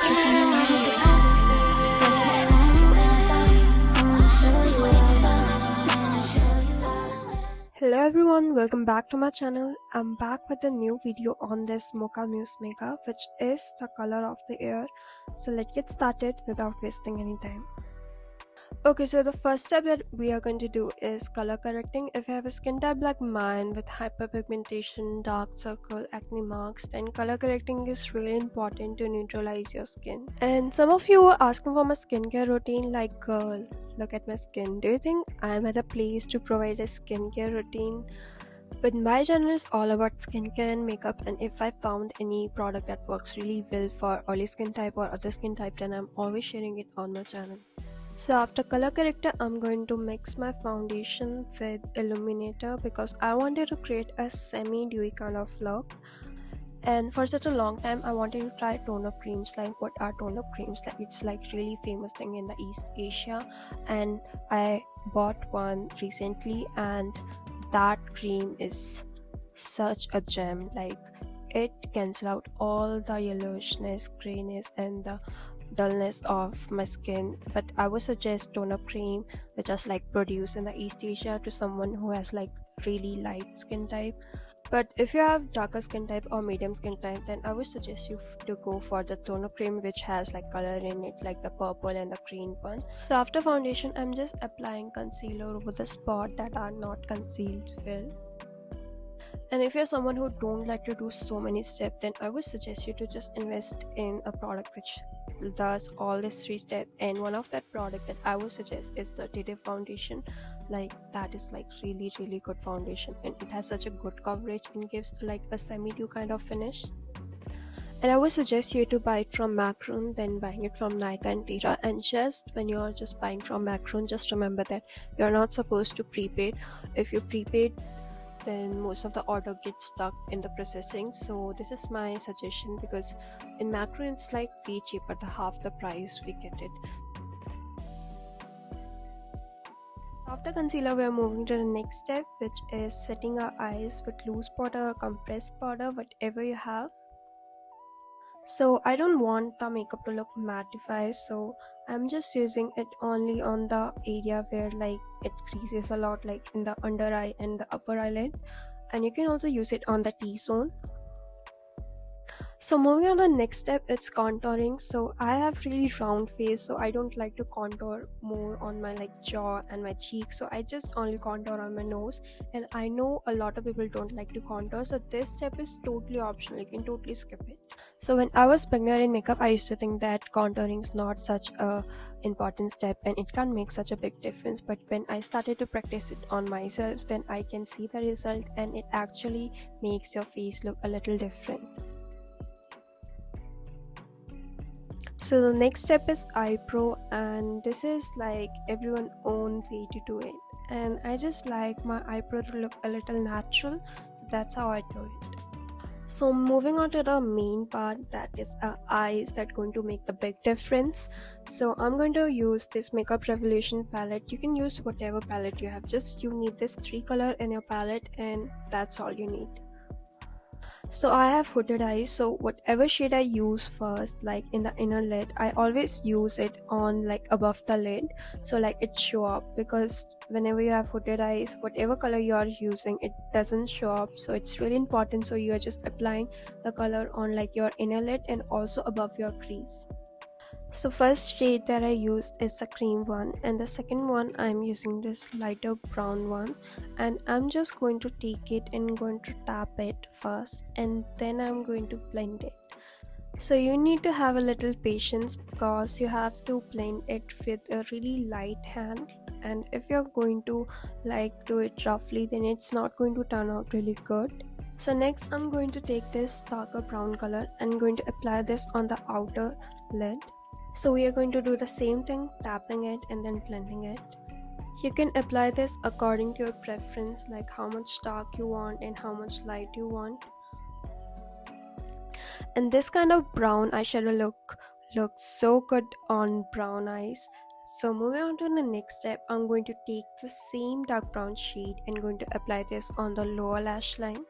Hello everyone, welcome back to my channel. I'm back with a new video on this Mocha Mousse makeup, which is the color of the year. So let's get started without wasting any time. Okay, so the first step that we are going to do is color correcting. If you have a skin type like mine with hyperpigmentation, dark circle, acne marks, then color correcting is really important to neutralize your skin. And some of you were asking for my skincare routine like, girl, look at my skin. Do you think I'm at a place to provide a skincare routine? But my channel is all about skincare and makeup, and if I found any product that works really well for oily skin type or other skin type, then I'm always sharing it on my channel. So after color corrector, I'm going to mix my foundation with illuminator because I wanted to create a semi-dewy kind of look. And for such a long time, I wanted to try tone-up creams. Like, what are tone-up creams? Like, it's like really famous thing in the East Asia, and I bought one recently, and that cream is such a gem. Like, it cancels out all the yellowishness, grayness, and the dullness of my skin. But I would suggest tone-up cream which is like produced in the East Asia to someone who has like really light skin type. But if you have darker skin type or medium skin type, then I would suggest you to go for the tone-up cream which has like color in it, like the purple and the green one. So after foundation, I'm just applying concealer over the spot that are not concealed well. And if you're someone who don't like to do so many steps, then I would suggest you to just invest in a product which does all these 3 steps. And one of that product that I would suggest is the Tide foundation. Like, that is like really good foundation, and it has such a good coverage and gives like a semi-dew kind of finish. And I would suggest you to buy it from Macron than buying it from Nykaa and Tira. And just when you're just buying from Macron, just remember that you're not supposed to prepaid. If you prepaid, then most of the order gets stuck in the processing. So this is my suggestion, because in Macron it's like way cheaper, the half the price we get it. After concealer, we are moving to the next step, which is setting our eyes with loose powder or compressed powder, whatever you have. So I don't want the makeup to look mattified, so I'm just using it only on the area where like it creases a lot, like in the under eye and the upper eyelid, and you can also use it on the T-zone. So moving on to the next step, it's contouring. So I have really round face, so I don't like to contour more on my like jaw and my cheek, so I just only contour on my nose. And I know a lot of people don't like to contour, so this step is totally optional, you can totally skip it. So when I was beginner in makeup, I used to think that contouring is not such a important step and it can't make such a big difference, but when I started to practice it on myself, then I can see the result, and it actually makes your face look a little different. So the next step is eyebrow, and this is like everyone's own way to do it, and I just like my eyebrow to look a little natural, so that's how I do it. So moving on to the main part, that is eyes, that going to make the big difference. So I'm going to use this Makeup Revolution palette. You can use whatever palette you have, just you need this 3 color in your palette, and that's all you need. So I have hooded eyes, so whatever shade I use first, like in the inner lid, I always use it on like above the lid, so like it show up, because whenever you have hooded eyes, whatever color you are using, it doesn't show up. So it's really important, so you are just applying the color on like your inner lid and also above your crease. So first shade that I used is the cream one, and the second one I'm using this lighter brown one, and I'm just going to take it and going to tap it first, and then I'm going to blend it. So you need to have a little patience, because you have to blend it with a really light hand, and if you're going to like do it roughly, then it's not going to turn out really good. So next I'm going to take this darker brown color and going to apply this on the outer lid. So we are going to do the same thing, tapping it and then blending it. You can apply this according to your preference, like how much dark you want and how much light you want. And this kind of brown eyeshadow look looks so good on brown eyes. So moving on to the next step, I'm going to take the same dark brown shade and going to apply this on the lower lash line.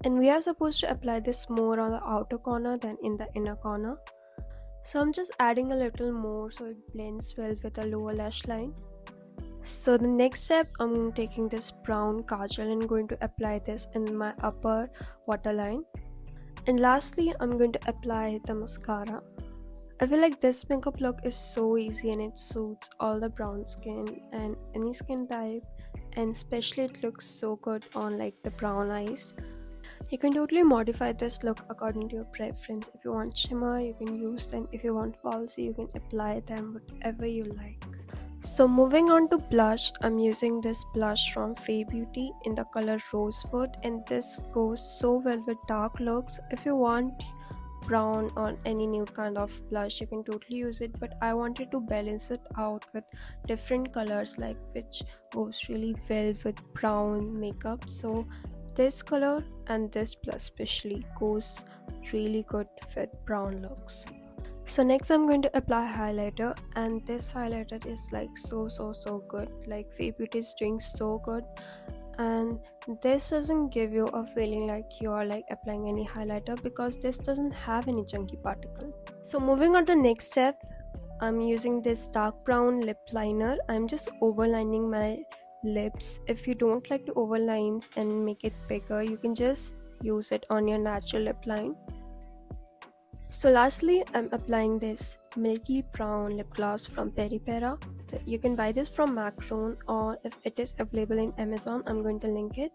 And we are supposed to apply this more on the outer corner than in the inner corner. So I'm just adding a little more so it blends well with the lower lash line. So the next step, I'm taking this brown kajal and going to apply this in my upper waterline. And lastly, I'm going to apply the mascara. I feel like this makeup look is so easy and it suits all the brown skin and any skin type, and especially it looks so good on like the brown eyes. You can totally modify this look according to your preference. If you want shimmer, you can use them. If you want falsy, you can apply them, whatever you like. So moving on to blush, I'm using this blush from Fay Beauty in the color Rosewood, and this goes so well with dark looks. If you want brown or any nude kind of blush, you can totally use it, but I wanted to balance it out with different colors like which goes really well with brown makeup. So this color and this blush especially goes really good with brown looks. So next I'm going to apply highlighter, and this highlighter is like so good. Like Fay Beauty is doing so good, and this doesn't give you a feeling like you are like applying any highlighter because this doesn't have any chunky particle. So moving on to the next step, I'm using this dark brown lip liner. I'm just overlining my lips. If you don't like to overlines and make it bigger, you can just use it on your natural lip line. So lastly, I'm applying this milky brown lip gloss from Peripera. You can buy this from Macron, or if it is available in Amazon, I'm going to link it.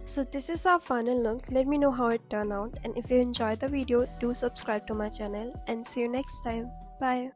So this is our final look. Let me know how it turned out, and if you enjoyed the video, do subscribe to my channel, and see you next time. Bye.